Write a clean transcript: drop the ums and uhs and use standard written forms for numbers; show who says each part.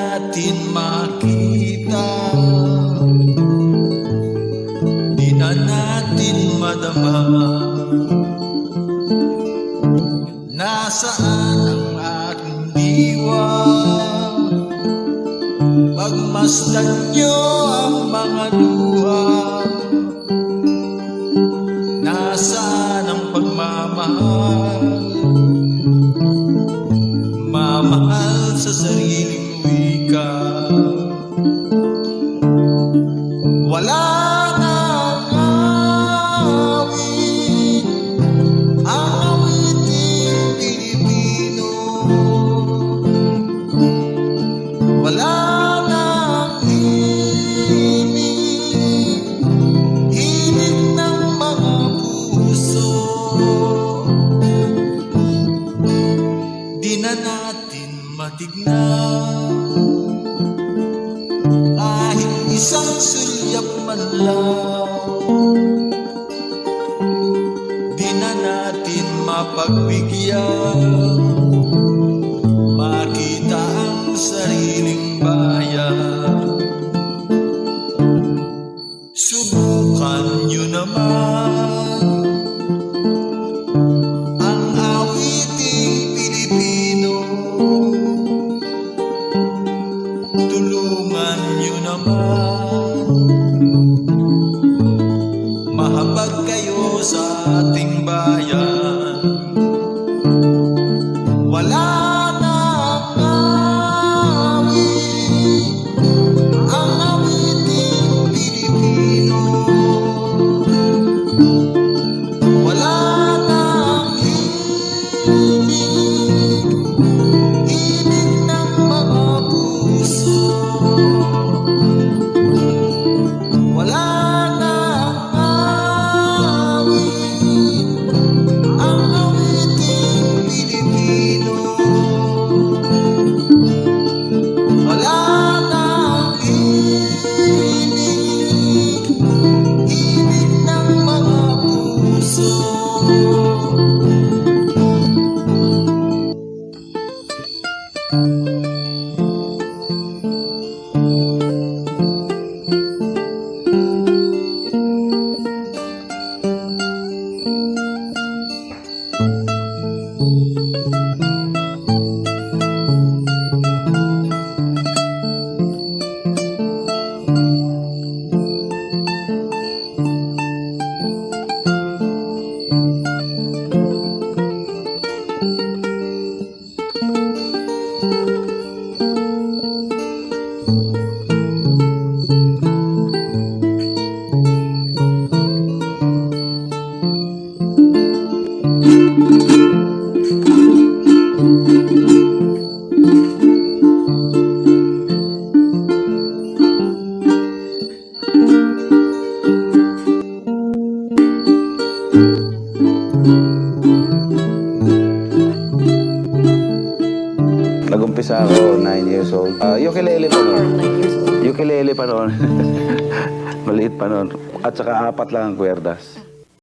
Speaker 1: natin makita, di na natin madama. Nasaan ang aking diwa? Pagmasdan niyo ang mga luha. Nasaan ang pagmamahal? Mamahal sa sariling wika. Wala nang awit ang awiting Pilipino. Wala nang himig ng mga puso. Di na natin matignan kahit isang sulyap man lang. Di na natin mapagbigyan makita ang sariling bayan. Subukan nyo naman ang awiting Pilipino. Tulungan nyo naman mahabag kayo sa ating bayan. Wala nang awit ang awiting Pilipino. Wala nang himig ng mga puso. Wala nang awit ang awiting Pilipino. Wala nang himig ng mga puso.
Speaker 2: Nag-umpisa ako, 9 years old. Ukulele pa noon. Ukulele pa noon. Maliit pa noon. At saka 4 lang ang kwerdas.